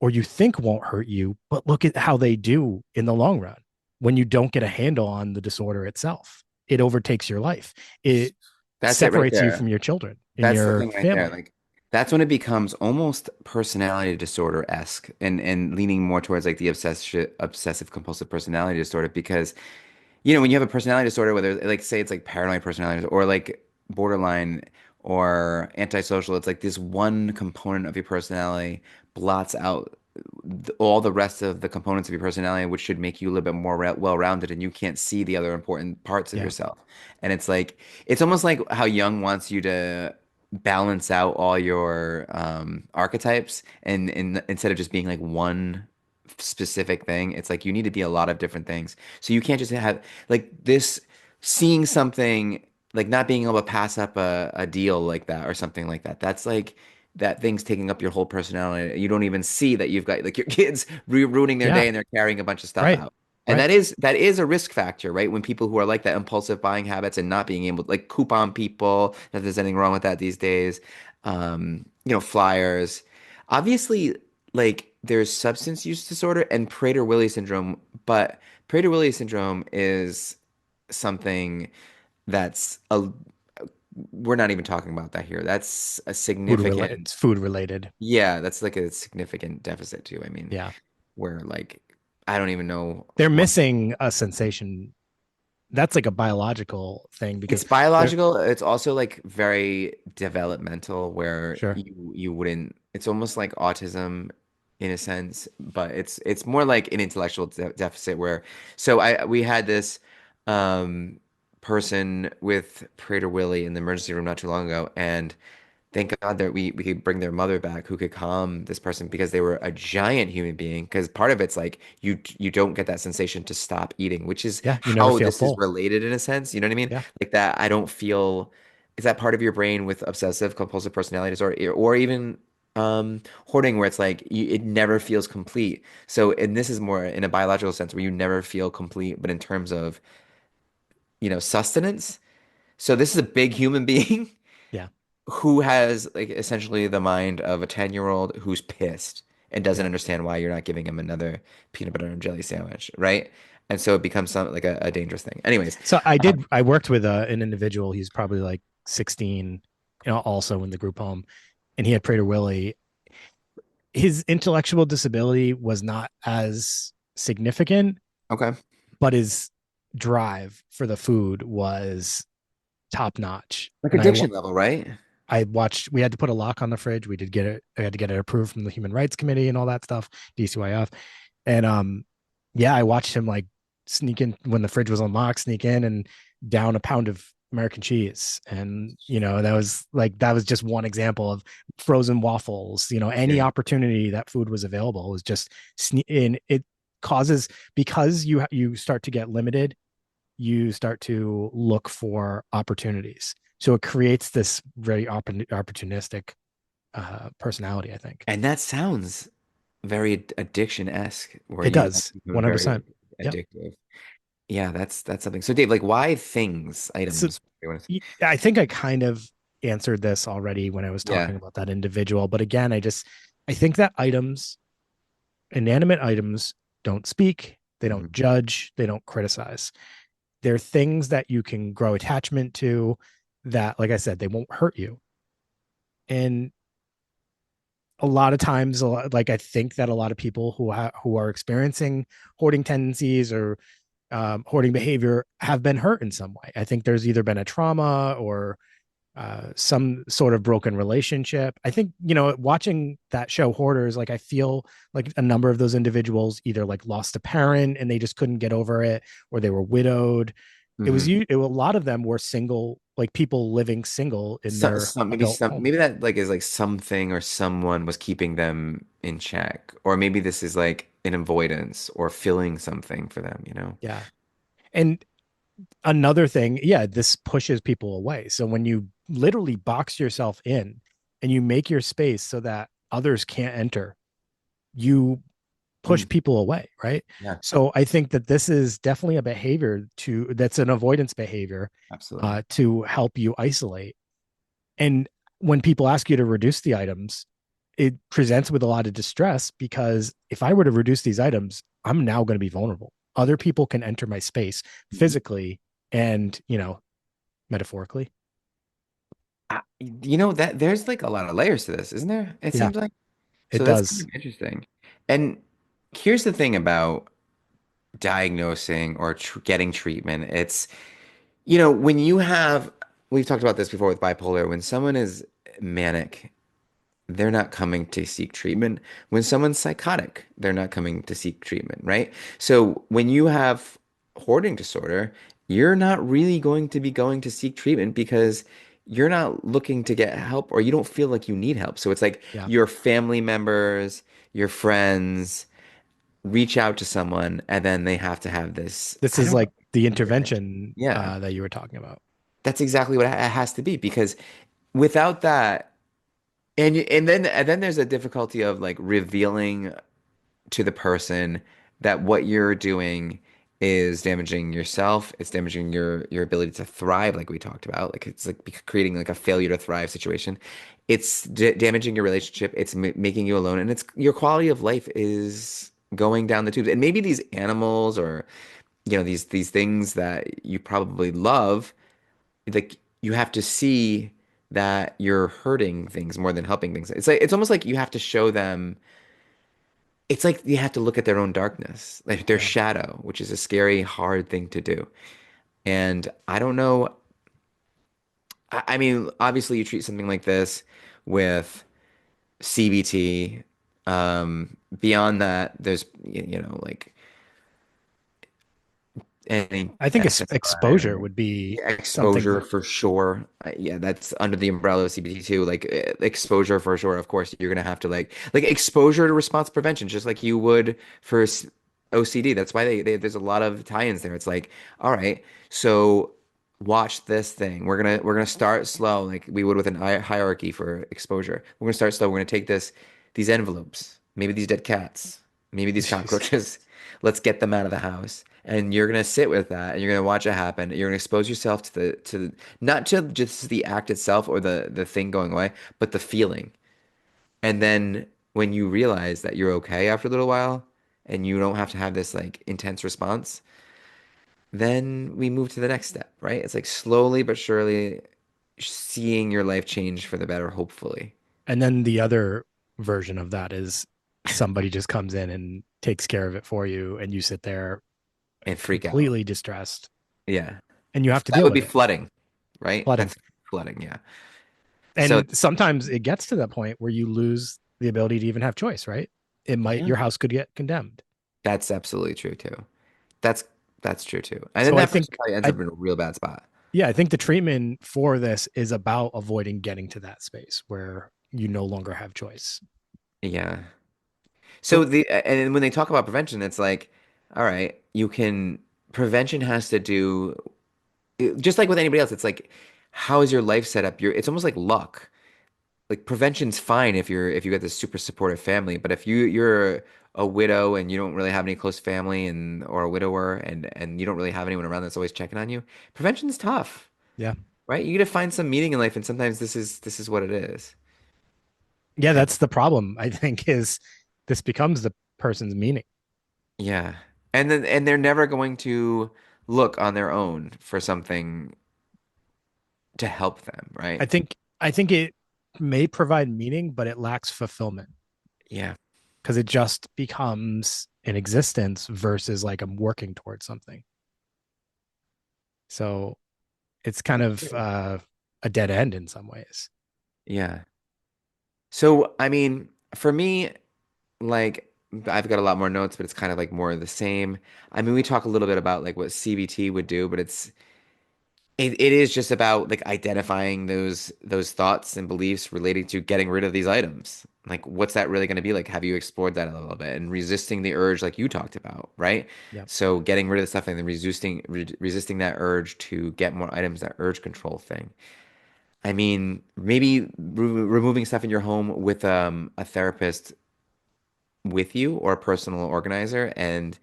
or you think won't hurt you, but look at how they do in the long run. When you don't get a handle on the disorder itself, it overtakes your life. It That's it right separates you there. from your children in That's the your thing right there. family. Like that's when it becomes almost personality disorder-esque and leaning more towards like the obsessive compulsive personality disorder because when you have a personality disorder, whether like say it's like paranoid personality or like borderline or antisocial, it's like this one component of your personality blots out all the rest of the components of your personality, which should make you a little bit more well-rounded, and you can't see the other important parts of Yeah. yourself. And it's like it's almost like how Jung wants you to balance out all your archetypes, and instead of just being like one specific thing, it's like you need to be a lot of different things. So you can't just have like this seeing something like not being able to pass up a deal like that or something like that. That's like that thing's taking up your whole personality. You don't even see that you've got like your kids ruining their Yeah. day and they're carrying a bunch of stuff Right. out. And Right. that is a risk factor, right? When people who are like that impulsive buying habits and not being able like coupon people, if there's anything wrong with that these days, flyers. Obviously, like there's substance use disorder and Prader-Willi syndrome, but Prader-Willi syndrome is something that's a we're not even talking about that here. That's a significant, It's food related. yeah, that's like a significant deficit too. I mean, Yeah. where like I don't even know They're what missing a sensation. That's like a biological thing it's because they're biological. It's also like very developmental where sure. you wouldn't it's almost like autism in a sense, but it's more like an intellectual deficit where so I we had this um person with Prader-Willi in the emergency room not too long ago, and thank God that we could bring their mother back who could calm this person because they were a giant human being. Because part of it's like you don't get that sensation to stop eating, which is Yeah. You never how feel this is full. related in a sense. You know what I mean? Yeah. Like that I don't feel is that part of your brain with obsessive compulsive personality disorder or even hoarding where it's like it never feels complete. So and this is more in a biological sense where you never feel complete, but in terms of, sustenance. So this is a big human being Yeah. who has like essentially the mind of a 10-year-old who's pissed and doesn't Yeah. understand why you're not giving him another peanut butter and jelly sandwich, right? And so it becomes some like a dangerous thing. Anyways, So I worked with an individual. He's probably like 16, also in the group home, and he had Prader-Willi. His intellectual disability was not as significant, okay. but his drive for the food was top notch. Like And addiction level, right? I watched. We had to put a lock on the fridge. We did get it. I had to get it approved from the Human Rights Committee and all that stuff, DCYF. And yeah, I watched him like sneak in when the fridge was unlocked, sneak in and down a pound of American cheese. And that was just one example of frozen waffles. Any Yeah. opportunity that food was available was just in it causes because you start to get limited, you start to look for opportunities. So it creates this very opportunistic personality, I think. And that sounds very addiction-esque, where It you have does become very 100%. Yep. addictive. Yeah, that's something. So Dave, like why things, So items? I think I kind of answered this already when I was Yeah. talking about that individual. But again, I think that inanimate items don't speak, they don't Mhm. judge, they don't criticize. They're things that you can grow attachment to that, like I said, they won't hurt you. And a lot of times, like I think that a lot of people who are experiencing hoarding tendencies or hoarding behavior have been hurt in some way. I think there's either been a trauma or some sort of broken relationship. I think, watching that show Hoarders, like I feel like a number of those individuals either like lost a parent and they just couldn't get over it, or they were widowed. Mhm. A lot of them were single, like people living single in So, their some maybe adult some home. maybe that like is like something or someone was keeping them in check, or maybe this is like an avoidance or filling something for them, you know? Yeah. And another thing, yeah, this pushes people away. So when you literally box yourself in and you make your space so that others can't enter, you push Mm, people away, right? yeah, So I think that this is definitely a behavior that's an avoidance behavior absolutely. to help you isolate. And when people ask you to reduce the items, it presents with a lot of distress because if I were to reduce these items, I'm now going to be vulnerable. Other people can enter my space physically and, metaphorically. That there's like a lot of layers to this, isn't there? It Yeah, seems like. it So that's kind does. of interesting. And here's the thing about diagnosing or tr getting treatment. When you have, we've talked about this before with bipolar, when someone is manic, they're not coming to seek treatment. When someone's psychotic, they're not coming to seek treatment, right? So when you have hoarding disorder, you're not really going to be going to seek treatment because you're not looking to get help or you don't feel like you need help. So it's like Yeah. your family members, your friends reach out to someone and then they have to have this, This I is don't know, like the intervention. intervention Yeah, that you were talking about. that's exactly what it has to be because without that, and then there's a difficulty of like revealing to the person that what you're doing is damaging yourself. It's damaging your ability to thrive, like we talked about. Like it's like creating like a failure to thrive situation. It's d damaging your relationship. It's m making you alone, and it's your quality of life is going down the tubes. And maybe these animals or these things that you probably love, like you have to see that you're hurting things more than helping things. It's almost like you have to show them it's like you have to look at their own darkness, like their Yeah. shadow, which is a scary, hard thing to do. And I don't know. I mean, obviously, you treat something like this with CBT. Beyond that, there's, like any I think SSRI exposure or would be exposure something. for sure. Yeah, that's under the umbrella of CBT too. Like exposure for sure. Of course, you're gonna have to like exposure to response prevention, just like you would for OCD. That's why there's a lot of tie-ins there. It's like, all right, so watch this thing. We're gonna start slow, like we would with an hierarchy for exposure. We're gonna start slow. We're gonna take these envelopes, maybe these dead cats, maybe these Jeez. cockroaches. Let's get them out of the house. And you're gonna sit with that and you're gonna watch it happen. You're gonna expose yourself to not to just the act itself or the thing going away, but the feeling. And then when you realize that you're okay after a little while and you don't have to have this like intense response, then we move to the next step, right? It's like slowly but surely seeing your life change for the better, hopefully, And then the other version of that is somebody just comes in and takes care of it for you, and you sit there and freak out. completely distressed, Yeah. and you have to That deal would with be it. flooding, right? Flooding. That's flooding, yeah. So And sometimes it gets to that point where you lose the ability to even have choice, right? It might, yeah, your house could get condemned. that's absolutely true too. That's that's true too. And then So I that person think probably ends I up in a real bad spot. yeah, I think the treatment for this is about avoiding getting to that space where you no longer have choice. Yeah. So So and when they talk about prevention, it's like, all right, prevention has to do just like with anybody else. It's like, how is your life set up? It's almost like luck. Like prevention's fine if you got this super supportive family, but if you're a widow and you don't really have any close family and or a widower and you don't really have anyone around that's always checking on you, prevention's tough, yeah, right? You got to find some meaning in life, and sometimes this is what it is. yeah, And that's the problem. I think is this becomes the person's meaning. yeah. And they're never going to look on their own for something to help them, I right? think I think it may provide meaning, but it lacks fulfillment Yeah. because it just becomes an existence versus like I'm working towards something. So it's kind That's of true. a dead end in some ways. Yeah. So, I mean, for me, like I've got a lot more notes, but it's kind of like more of the same. I mean, we talk a little bit about like what CBT would do, but it is just about like identifying those thoughts and beliefs relating to getting rid of these items. Like, what's that really going to be like? Have you explored that a little bit and resisting the urge, like you talked about, right? Yeah. So, getting rid of the stuff and then resisting that urge to get more items, that urge control thing. I mean, maybe removing stuff in your home with a therapist with you or a personal organizer and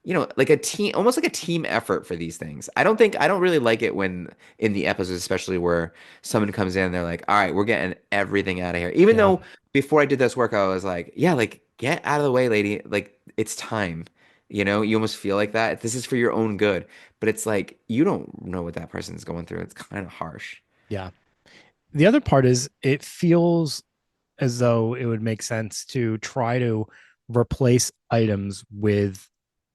like a team, almost like a team effort for these things. I don't really like it when in the episodes, especially where someone comes in and they're like, all right, we're getting everything out of here. Even Yeah. though before I did this work, I was like, yeah, like get out of the way, lady. Like it's time. You almost feel like that. This is for your own good. But it's like, you don't know what that person's going through. It's kind of harsh. Yeah. The other part is it feels as though it would make sense to try to replace items with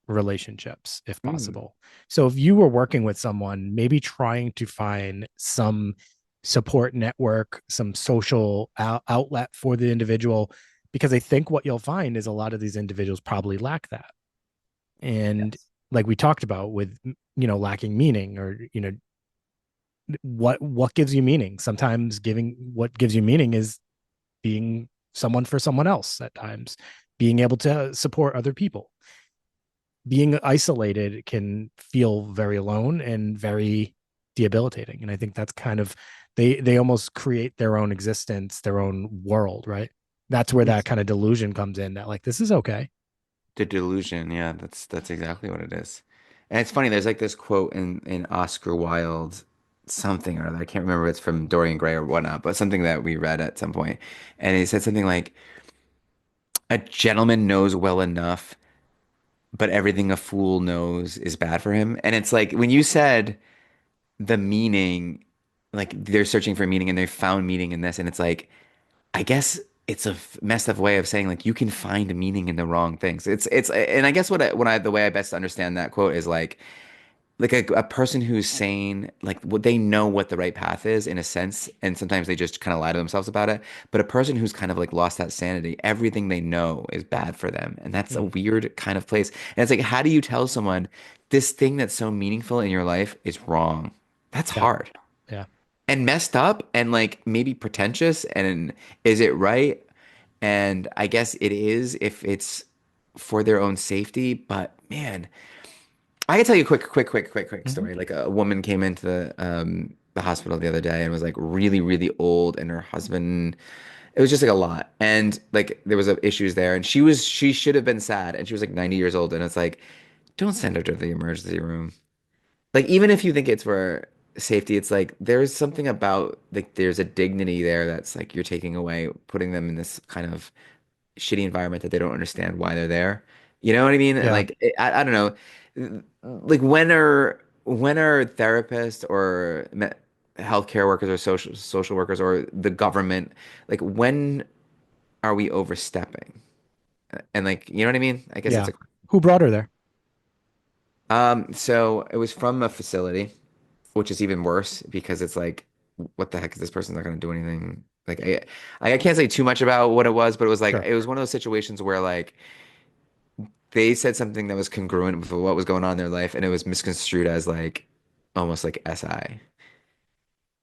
relationships if Mm, possible. So if you were working with someone, maybe trying to find some support network, some social outlet for the individual, because I think what you'll find is a lot of these individuals probably lack that. And yes. like we talked about with, lacking meaning or, what gives you meaning? Sometimes giving what gives you meaning is being someone for someone else at times, being able to support other people. Being isolated can feel very alone and very debilitating. And I think that's kind of they almost create their own existence, their own world, right? That's where that Yes. kind of delusion comes in that like this is okay. The delusion, yeah, that's exactly what it is. And it's funny, there's like this quote in Oscar Wilde, something or other. I can't remember if it's from Dorian Gray or whatnot, but something that we read at some point. And he said something like, "A gentleman knows well enough, but everything a fool knows is bad for him." And it's like when you said the meaning, like they're searching for meaning and they found meaning in this, and it's like, I guess it's a messed up way of saying like you can find meaning in the wrong things. And I guess the way I best understand that quote is like a person who's sane, like what they know what the right path is in a sense, and sometimes they just kind of lie to themselves about it. But a person who's kind of like lost that sanity, everything they know is bad for them, and that's a Mm, weird kind of place. And it's like, how do you tell someone this thing that's so meaningful in your life is wrong? That's yeah, hard yeah. and messed up and like maybe pretentious. And is it right? And I guess it is if it's for their own safety. But man, I can tell you a quick Mm-hmm. story. Like a woman came into the hospital the other day and was like really, really old, and her husband. It was just like a lot, and like there was issues there, and she should have been sad, and she was like 90 years old, and it's like, don't send her to the emergency room. Like even if you think it's for safety, it's like there's something about like there's a dignity there that's like you're taking away, putting them in this kind of shitty environment that they don't understand why they're there. You know what I mean? And Yeah. like I don't know, like when are therapists or healthcare workers or social workers or the government, like when are we overstepping? And like you know what I mean? I guess it's Yeah. a Who brought her there? so it was from a facility, which is even worse because it's like, what the heck is this person not going to do anything? Like I can't say too much about what it was, but it was like Sure. it was one of those situations where like they said something that was congruent with what was going on in their life, and it was misconstrued as like almost like SI.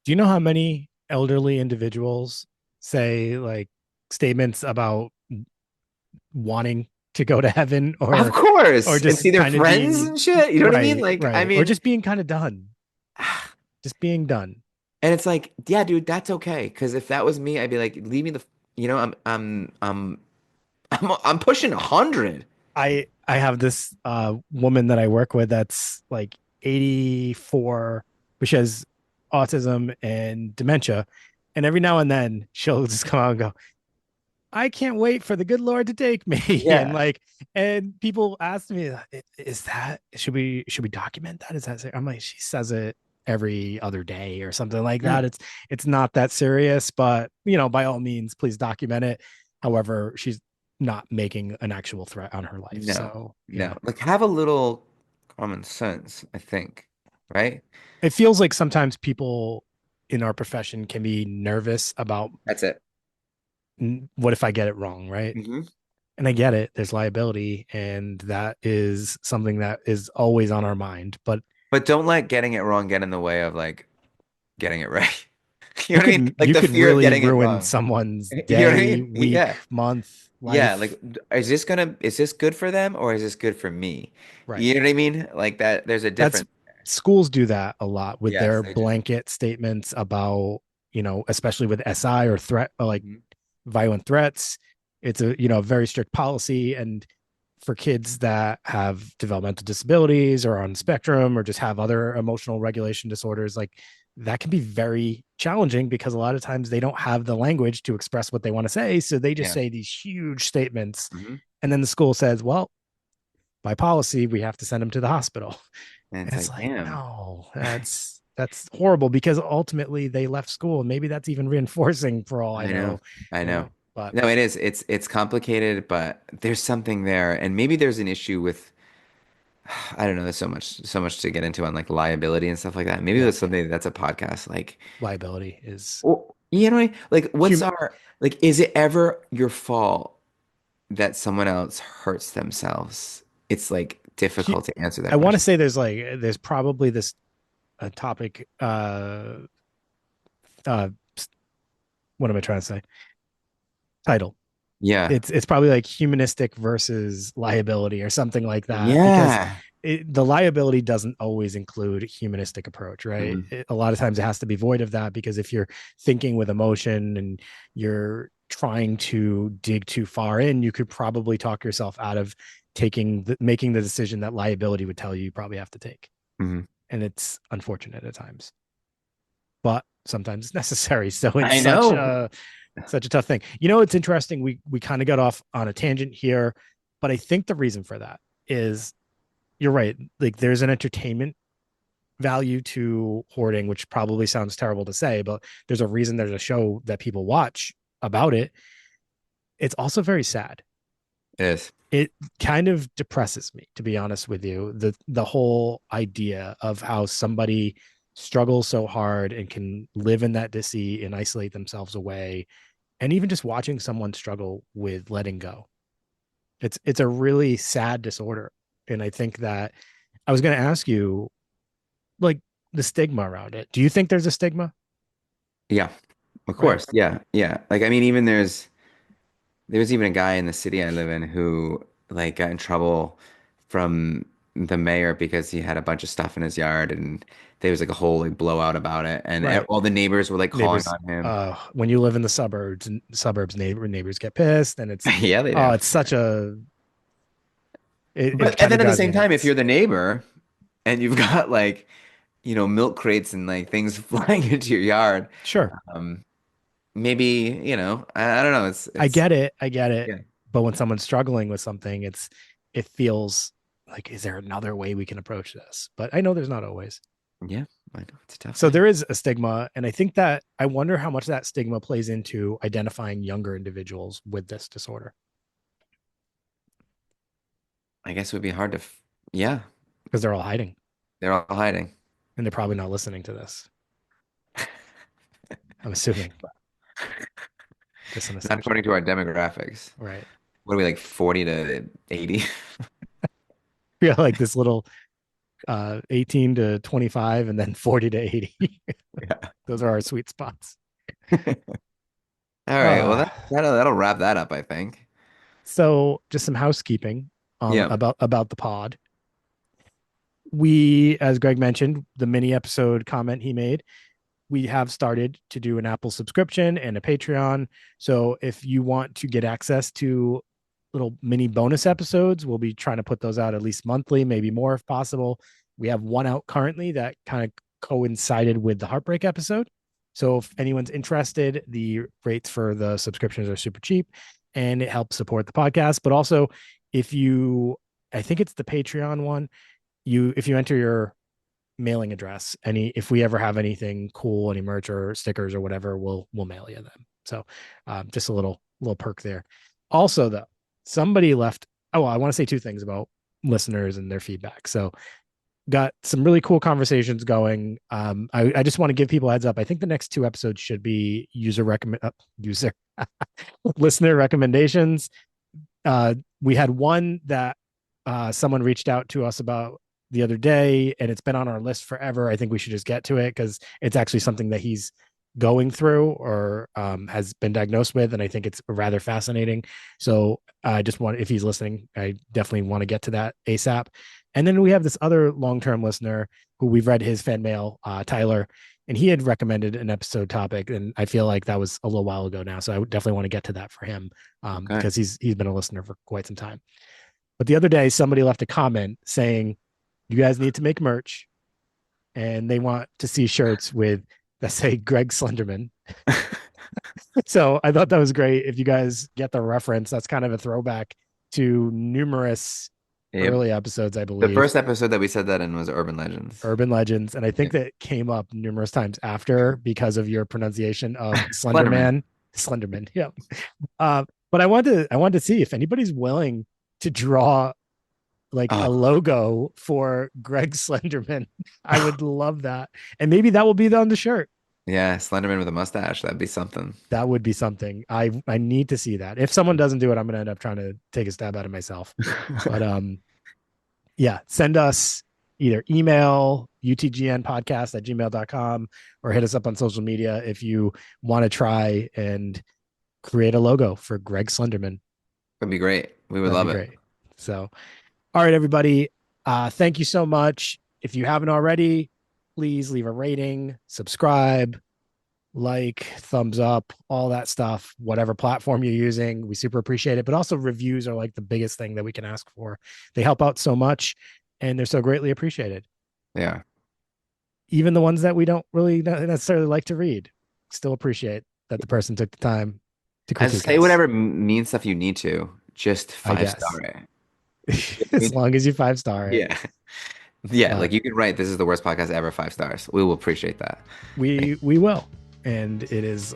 Do you know how many elderly individuals say like statements about wanting to go to heaven Of or course, and see just their kind of friends being and shit. You know what I mean? right, Like I right, or mean, just being kind of done, just being done. and it's like, yeah, dude, that's okay. Because if that was me, I'd be like, leave me I'm pushing 100. I have this woman that I work with that's like 84, but she has autism and dementia, and every now and then she'll just come out and go, I can't wait for the good Lord to take me. And Yeah. like, and people ask me, is that should we document that? Is that I'm like, she says it every other day or something like that. Mm. It's not that serious, but by all means, please document it. However, she's not making an actual threat on her life. No, So no. yeah. Like have a little common sense, I think. Right? It feels like sometimes people in our profession can be nervous about That's it. what if I get it wrong, right? Hmm. And I get it. There's liability, and that is something that is always on our mind. But But don't let getting it wrong get in the way of like getting it right. You you know what I mean? could Like you the could fear of really getting it ruin wrong. someone's You know what I day, mean? week, Yeah. month, Yeah. Like, life. is this good for them or is this good for me? Right. You know what I mean? Like that, there's a That's difference. schools do that a lot with Yes, their they do. blanket statements about, especially with SI or threat, or like Mhm. violent threats. It's a very strict policy, and for kids that have developmental disabilities or on the spectrum or just have other emotional regulation disorders, like that can be very challenging because a lot of times they don't have the language to express what they want to say. So they just Yeah. say these huge statements. Hmm. And then the school says, well, by policy, we have to send them to the hospital. And And it's it's like, like, damn. no, that's horrible because ultimately they left school. And maybe that's even reinforcing for all I I know. know, I know. but No, it is. It's complicated, but there's something there. And maybe there's an issue with I don't know, there's so much to get into on like liability and stuff like that. Maybe yeah, that's something that's a podcast. Like, liability is or, you know what I mean? Like, what's human. our like, is it ever your fault that someone else hurts themselves? It's like difficult to answer I that want to question. say there's probably this topic. Uh, what am I trying to say? Title. Yeah. It's probably like humanistic versus liability or something like that because Yeah. the liability doesn't always include humanistic approach, right? Hmm. A lot of times it has to be void of that because if you're thinking with emotion and you're trying to dig too far in, you could probably talk yourself out of making the decision that liability would tell you probably have to take. Hmm. And it's unfortunate at times, but sometimes it's necessary. So it's I know. such a tough thing. You know, it's interesting. We kind of got off on a tangent here, but I think the reason for that is you're right. Like there's an entertainment value to hoarding, which probably sounds terrible to say, but there's a reason there's a show that people watch about it. It's also very sad. It is. It kind of depresses me, to be honest with you. The whole idea of how somebody struggles so hard and can live in that deceit and isolate themselves away, and even just watching someone struggle with letting go. It's a really sad disorder. And I think that I was going to ask you, like, the stigma around it. Do you think there's a stigma? Yeah. Of Right. course. Yeah. Yeah. Like, I mean, even there's even a guy in the city I live in who like got in trouble from the mayor because he had a bunch of stuff in his yard and there was like a whole like blowout about it and Right. all the neighbors were like calling Neighbors, on him. when you live in the suburbs neighbors get pissed, and it's Yeah, they oh, do. it's such a it But and kind of then at the drives me same time, if nuts. you're the neighbor and you've got like, milk crates and like things flying into your yard, Sure, um, maybe, I don't know. It's I get it. yeah. But when someone's struggling with something, it feels like, is there another way we can approach this? But I know there's not always. Yeah, I know it's a tough So thing. there is a stigma, and I think that I wonder how much that stigma plays into identifying younger individuals with this disorder I guess it would be hard to, yeah, because they're all hiding they're all hiding. and they're probably not listening to this. I'm assuming, but just an Not assumption. according to our demographics. Right. What are we like 40 to 80? Yeah, like this little 18 to 25 and then 40 to 80. Yeah. Those are our sweet spots. All right. Well, Uh, that'll wrap that up, I think. so just some housekeeping Yeah. about the pod. We, as Greg mentioned, the mini episode comment he made, we have started to do an Apple subscription and a Patreon. So if you want to get access to little mini bonus episodes, we'll be trying to put those out at least monthly, maybe more if possible. We have one out currently that kind of coincided with the Heartbreak episode. So if anyone's interested, the rates for the subscriptions are super cheap and it helps support the podcast. But also, if you, I think it's the Patreon one, if you enter your mailing address, if we ever have anything cool, any merch or stickers or whatever, we'll mail you them. So just a little perk there. Also, though, somebody left. Oh, I want to say two things about listeners and their feedback. So got some really cool conversations going. I just want to give people a heads up. I think the next two episodes should be user listener recommendations. We had one that someone reached out to us about the other day, and it's been on our list forever. I think we should just get to it because it's actually something that he's going through or has been diagnosed with, and I think it's rather fascinating. So I just want, if he's listening, I definitely want to get to that ASAP. And then we have this other long-term listener who we've read his fan mail, Tyler, and he had recommended an episode topic, and I feel like that was a little while ago now. So I definitely want to get to that for him Okay. because he's been a listener for quite some time. But the other day, somebody left a comment saying, "You guys need to make merch," and they want to see shirts with that say Greg Slenderman. So I thought that was great. If you guys get the reference, that's kind of a throwback to numerous Yep. early episodes, I The believe, first episode that we said that in was Urban Legends. Urban Legends. And I Yeah. think that came up numerous times after because of your pronunciation of Slenderman. Slenderman. Slenderman. Yeah. But I wanted to see if anybody's willing to draw like a Oh, logo for Greg Slenderman. I would love that. And maybe that will be on the shirt. yeah, Slenderman with a mustache. That'd be something. That would be something. I need to see that. If someone doesn't do it, I'm gonna end up trying to take a stab at it myself. But yeah, send us either email utgnpodcast@gmail.com or hit us up on social media if you want to try and create a logo for Greg Slenderman. That'd be great. We would That'd be love it. great. So, all right, everybody. Thank you so much. If you haven't already, please leave a rating, subscribe, like, thumbs up, all that stuff, whatever platform you're using. We super appreciate it. But also, reviews are like the biggest thing that we can ask for. They help out so much and they're so greatly appreciated. Yeah. Even the ones that we don't really necessarily like to read, still appreciate that the person took the time to And critique say us, whatever mean stuff you need to. Just I five guess. star it. As long as you 5-star it. Yeah. Yeah. But Like you could write, this is the worst podcast ever, 5 stars. We will appreciate that. we will. And it is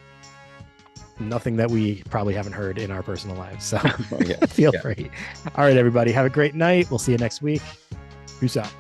nothing that we probably haven't heard in our personal lives. So Yeah. feel Yeah. free. All right, everybody. Have a great night. We'll see you next week. Peace out.